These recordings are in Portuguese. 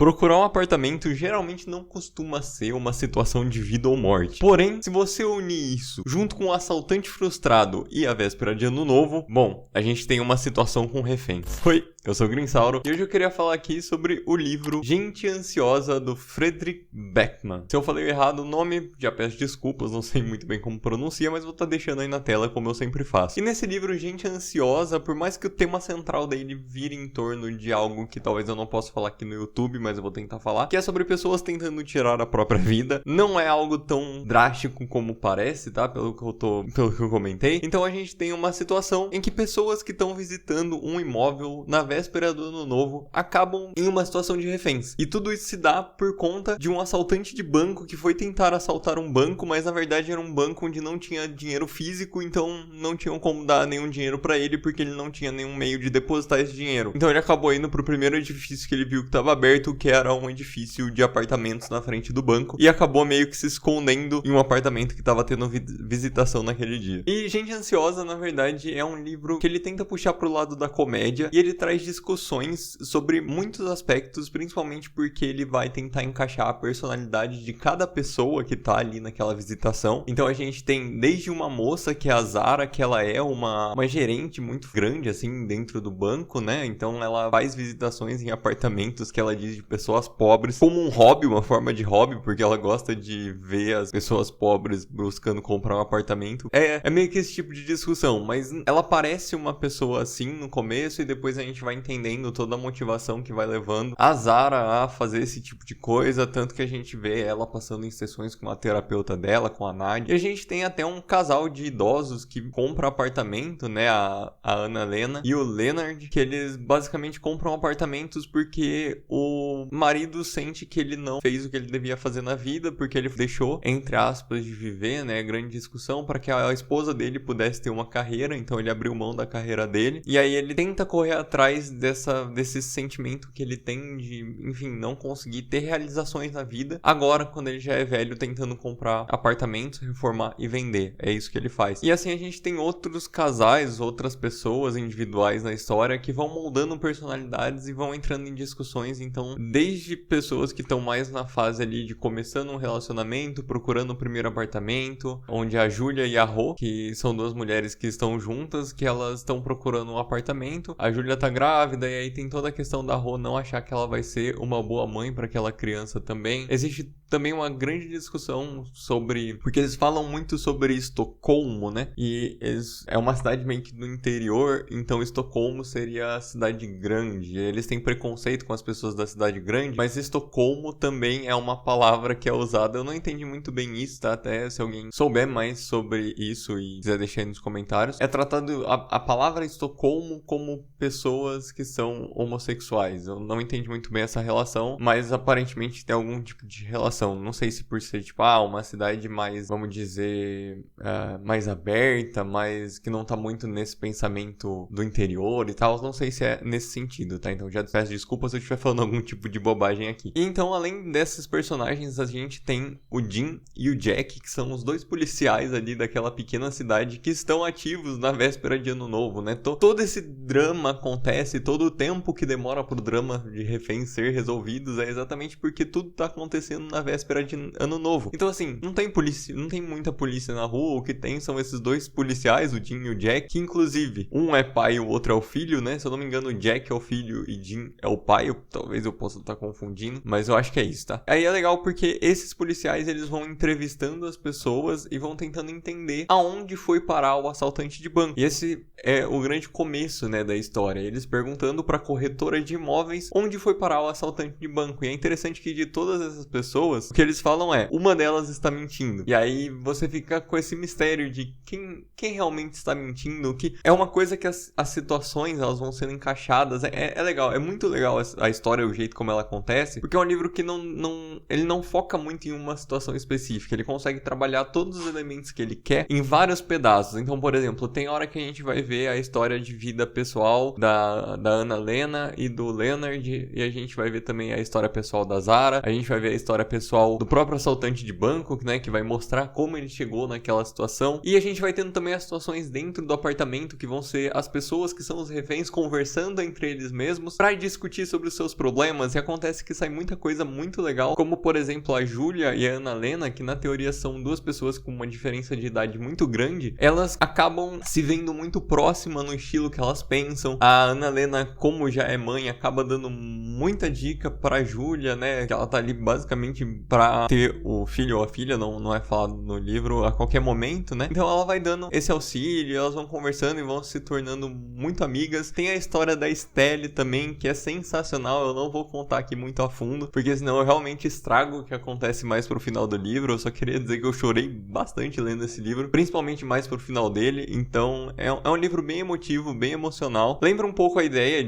Procurar um apartamento geralmente não costuma ser uma situação de vida ou morte. Porém, se você unir isso junto com um assaltante frustrado e a véspera de ano novo, bom, a gente tem uma situação com reféns. Oi, eu sou o Grinsauro e hoje eu queria falar aqui sobre o livro Gente Ansiosa, do Fredrik Backman. Se eu falei errado o nome, já peço desculpas, não sei muito bem como pronuncia, mas vou estar deixando aí na tela como eu sempre faço. E nesse livro Gente Ansiosa, por mais que o tema central dele vire em torno de algo que talvez eu não possa falar aqui no YouTube, mas eu vou tentar falar, que é sobre pessoas tentando tirar a própria vida. Não é algo tão drástico como parece, tá? Pelo que eu comentei. Então a gente tem uma situação em que pessoas que estão visitando um imóvel na véspera do ano novo acabam em uma situação de reféns. E tudo isso se dá por conta de um assaltante de banco que foi tentar assaltar um banco, mas na verdade era um banco onde não tinha dinheiro físico, então não tinham como dar nenhum dinheiro pra ele, porque ele não tinha nenhum meio de depositar esse dinheiro. Então ele acabou indo pro primeiro edifício que ele viu que estava aberto, que era um edifício de apartamentos na frente do banco, e acabou meio que se escondendo em um apartamento que estava tendo visitação naquele dia. E Gente Ansiosa, na verdade, é um livro que ele tenta puxar pro lado da comédia, e ele traz discussões sobre muitos aspectos, principalmente porque ele vai tentar encaixar a personalidade de cada pessoa que tá ali naquela visitação. Então a gente tem desde uma moça, que é a Zara, que ela é uma gerente muito grande, assim, dentro do banco, né? Então ela faz visitações em apartamentos que ela diz de pessoas pobres como um hobby, uma forma de hobby, porque ela gosta de ver as pessoas pobres buscando comprar um apartamento. É meio que esse tipo de discussão, mas ela parece uma pessoa assim no começo e depois a gente vai entendendo toda a motivação que vai levando a Zara a fazer esse tipo de coisa, tanto que a gente vê ela passando em sessões com a terapeuta dela, com a Nadia. E a gente tem até um casal de idosos que compra apartamento, né, a Ana Lena e o Leonard, que eles basicamente compram apartamentos porque o marido sente que ele não fez o que ele devia fazer na vida, porque ele deixou, entre aspas, de viver, né, grande discussão, para que a esposa dele pudesse ter uma carreira, então ele abriu mão da carreira dele, e aí ele tenta correr atrás desse sentimento que ele tem de, enfim, não conseguir ter realizações na vida, agora quando ele já é velho, tentando comprar apartamentos, reformar e vender, é isso que ele faz. E assim a gente tem outros casais, outras pessoas individuais na história que vão moldando personalidades e vão entrando em discussões, então desde pessoas que estão mais na fase ali de começando um relacionamento, procurando o primeiro apartamento, onde a Júlia e a Rô, que são duas mulheres que estão juntas, que elas estão procurando um apartamento, a Júlia tá grávida e aí tem toda a questão da Rô não achar que ela vai ser uma boa mãe para aquela criança também. Existe também uma grande discussão sobre, porque eles falam muito sobre Estocolmo, né? E é uma cidade meio que do interior, então Estocolmo seria a cidade grande. Eles têm preconceito com as pessoas da cidade grande, mas Estocolmo também é uma palavra que é usada. Eu não entendi muito bem isso, tá? Até se alguém souber mais sobre isso e quiser deixar aí nos comentários. É tratado a palavra Estocolmo como pessoas que são homossexuais. Eu não entendi muito bem essa relação, mas aparentemente tem algum tipo de relação. Não sei se por ser, tipo, uma cidade mais, vamos dizer, mais aberta, mas que não tá muito nesse pensamento do interior e tal. Não sei se é nesse sentido, tá? Então já peço desculpas se eu estiver falando algum tipo de bobagem aqui. E então, além desses personagens, a gente tem o Jim e o Jack, que são os dois policiais ali daquela pequena cidade que estão ativos na véspera de Ano Novo, né? Todo esse drama acontece, todo o tempo que demora pro drama de reféns ser resolvidos é exatamente porque tudo tá acontecendo na véspera de Ano Novo. Então, assim, não tem polícia, não tem muita polícia na rua, o que tem são esses dois policiais, o Jim e o Jack, que inclusive, um é pai e o outro é o filho, né? Se eu não me engano, o Jack é o filho e Jim é o pai, talvez eu possa estar confundindo, mas eu acho que é isso, tá? Aí é legal porque esses policiais, eles vão entrevistando as pessoas e vão tentando entender aonde foi parar o assaltante de banco. E esse é o grande começo, né, da história. Eles perguntando pra corretora de imóveis onde foi parar o assaltante de banco. E é interessante que de todas essas pessoas, o que eles falam é, uma delas está mentindo. E aí você fica com esse mistério de quem realmente está mentindo, que é uma coisa que as situações, elas vão sendo encaixadas. É legal, é muito legal a história, o jeito como ela acontece, porque é um livro que ele não foca muito em uma situação específica. Ele consegue trabalhar todos os elementos que ele quer em vários pedaços. Então, por exemplo, tem hora que a gente vai ver a história de vida pessoal da Ana Lena e do Leonard, e a gente vai ver também a história pessoal da Zara, a gente vai ver a história pessoal pessoal do próprio assaltante de banco, né, que vai mostrar como ele chegou naquela situação. E a gente vai tendo também as situações dentro do apartamento, que vão ser as pessoas que são os reféns conversando entre eles mesmos para discutir sobre os seus problemas. E acontece que sai muita coisa muito legal, como por exemplo a Júlia e a Ana Lena, que na teoria são duas pessoas com uma diferença de idade muito grande. Elas acabam se vendo muito próximas no estilo que elas pensam. A Ana Lena, como já é mãe, acaba dando muita dica pra Júlia, né, que ela tá ali basicamente pra ter o filho ou a filha, não é falado no livro, a qualquer momento, né. Então ela vai dando esse auxílio, elas vão conversando e vão se tornando muito amigas. Tem a história da Estelle também, que é sensacional. Eu não vou contar aqui muito a fundo, porque senão eu realmente estrago o que acontece mais pro final do livro. Eu só queria dizer que eu chorei bastante lendo esse livro, principalmente mais pro final dele. Então é um livro bem emotivo, bem emocional. Lembra um pouco a ideia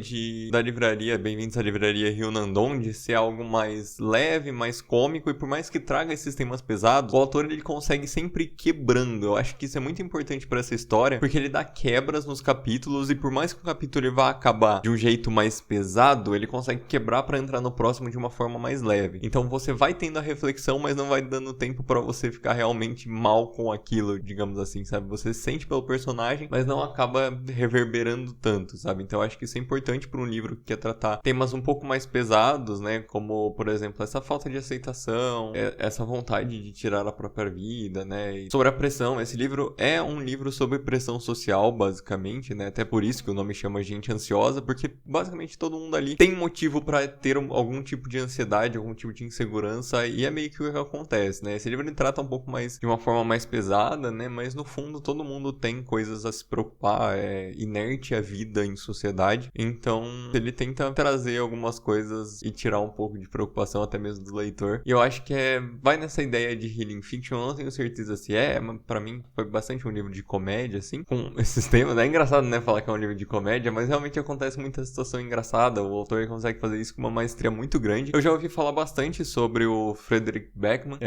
da livraria Bem-vindos à Livraria Rio Nandon, de ser algo mais leve, mais cômico, e por mais que traga esses temas pesados, o autor ele consegue sempre quebrando. Eu acho que isso é muito importante para essa história, porque ele dá quebras nos capítulos, e por mais que o capítulo ele vá acabar de um jeito mais pesado, ele consegue quebrar para entrar no próximo de uma forma mais leve. Então você vai tendo a reflexão, mas não vai dando tempo para você ficar realmente mal com aquilo, digamos assim, sabe? Você sente pelo personagem, mas não acaba reverberando tanto, sabe? Então eu acho que isso é importante para um livro que quer tratar temas um pouco mais pesados, né? Como, por exemplo, essa falta de aceitação, essa vontade de tirar a própria vida, né? E sobre a pressão. Esse livro é um livro sobre pressão social, basicamente, né? Até por isso que o nome chama Gente Ansiosa, porque basicamente todo mundo ali tem motivo para ter algum tipo de ansiedade, algum tipo de insegurança, e é meio que o que acontece, né? Esse livro ele trata um pouco mais de uma forma mais pesada, né? Mas no fundo todo mundo tem coisas a se preocupar, é inerte a vida em sociedade. Então ele tenta trazer algumas coisas e tirar um pouco de preocupação até mesmo do leitor. E eu acho que vai nessa ideia de healing fiction. Eu não tenho certeza se mas pra mim foi bastante um livro de comédia, assim, com esses temas. É engraçado, né, falar que é um livro de comédia, mas realmente acontece muita situação engraçada. O autor consegue fazer isso com uma maestria muito grande. Eu já ouvi falar bastante sobre o Frederick Backman,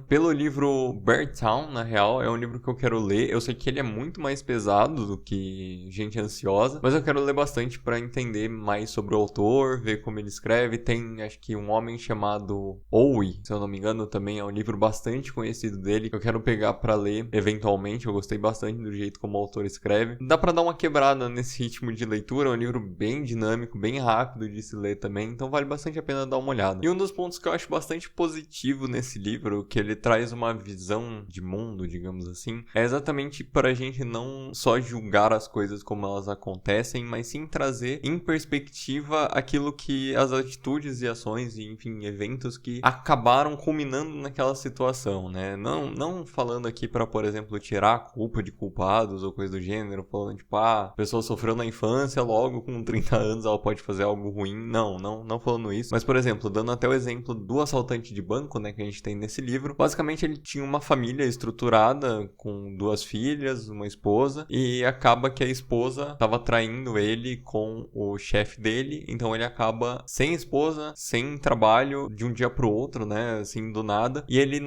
pelo livro Bear Town, na real. É um livro que eu quero ler. Eu sei que ele é muito mais pesado do que Gente Ansiosa, mas eu quero ler bastante pra entender mais sobre o autor, ver como ele escreve. Tem, acho que, Um Homem Chamado Owie, se eu não me engano, também é um livro bastante conhecido dele, que eu quero pegar pra ler eventualmente. Eu gostei bastante do jeito como o autor escreve. Dá pra dar uma quebrada nesse ritmo de leitura. É um livro bem dinâmico, bem rápido de se ler também, então vale bastante a pena dar uma olhada. E um dos pontos que eu acho bastante positivo nesse livro, que ele traz uma visão de mundo, digamos assim, é exatamente pra gente não só julgar as coisas como elas acontecem, mas sim trazer em perspectiva aquilo que as atitudes e ações e, enfim, eventos que acabaram culminando naquela situação, né? Não falando aqui pra, por exemplo, tirar a culpa de culpados ou coisa do gênero, falando tipo, a pessoa sofreu na infância, logo com 30 anos ela pode fazer algo ruim. Não falando isso. Mas, por exemplo, dando até o exemplo do assaltante de banco, né, que a gente tem nesse livro, basicamente ele tinha uma família estruturada com 2 filhas, uma esposa, e acaba que a esposa estava traindo ele com o chefe dele, então ele acaba sem esposa, sem trabalho, de um dia pro outro, né, assim, do nada, e ele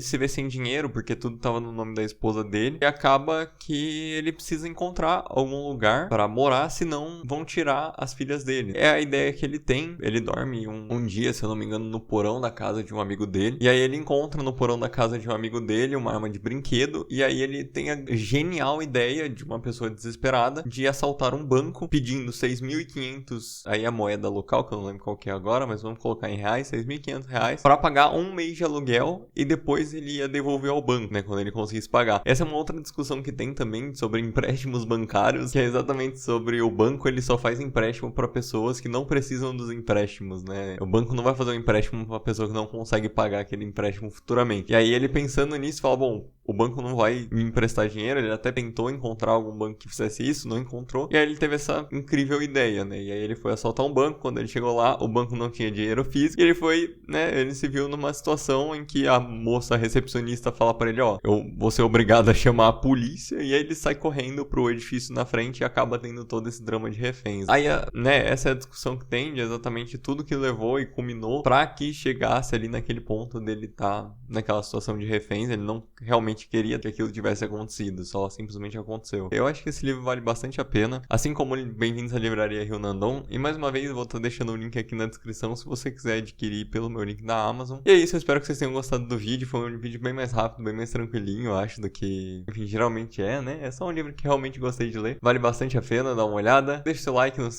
se vê sem dinheiro, porque tudo tava no nome da esposa dele, e acaba que ele precisa encontrar algum lugar para morar, senão vão tirar as filhas dele. É a ideia que ele tem. Ele dorme um dia, se eu não me engano, no porão da casa de um amigo dele, e aí ele encontra no porão da casa de um amigo dele uma arma de brinquedo, e aí ele tem a genial ideia de uma pessoa desesperada de assaltar um banco, pedindo 6.500, aí a moeda local, que eu não lembro qual que é agora, mas vamos colocar em reais, 6.500 reais, para pagar um mês de aluguel, e depois ele ia devolver ao banco, né, quando ele conseguisse pagar. Essa é uma outra discussão que tem também sobre empréstimos bancários, que é exatamente sobre o banco, ele só faz empréstimo para pessoas que não precisam dos empréstimos, né? O banco não vai fazer um empréstimo para pessoa que não consegue pagar aquele empréstimo futuramente. E aí ele pensando nisso, fala, bom, o banco não vai me emprestar dinheiro, ele até tentou encontrar algum banco que fizesse isso, não encontrou, e aí ele teve essa incrível ideia, né? E aí ele foi assaltar um banco, quando ele chegou lá, o banco não tinha dinheiro físico, e ele foi, né, ele se viu numa situação em que a moça recepcionista fala pra ele, ó, eu vou ser obrigado a chamar a polícia, e aí ele sai correndo pro edifício na frente e acaba tendo todo esse drama de reféns. Aí, né, essa é a discussão que tem de exatamente tudo que levou e culminou pra que chegasse ali naquele ponto dele tá naquela situação de reféns. Ele não realmente realmente queria que aquilo tivesse acontecido, só simplesmente aconteceu. Eu acho que esse livro vale bastante a pena, assim como Bem-vindos à Livraria Rio Nandon. E mais uma vez eu vou estar deixando o link aqui na descrição se você quiser adquirir pelo meu link da Amazon. E é isso, eu espero que vocês tenham gostado do vídeo. Foi um vídeo bem mais rápido, bem mais tranquilinho, eu acho, do que, enfim, geralmente é, né? É só um livro que realmente gostei de ler. Vale bastante a pena, dá uma olhada. Deixa seu like, não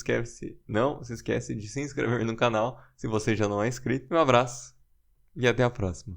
se esquece de se inscrever no canal se você já não é inscrito. Um abraço e até a próxima.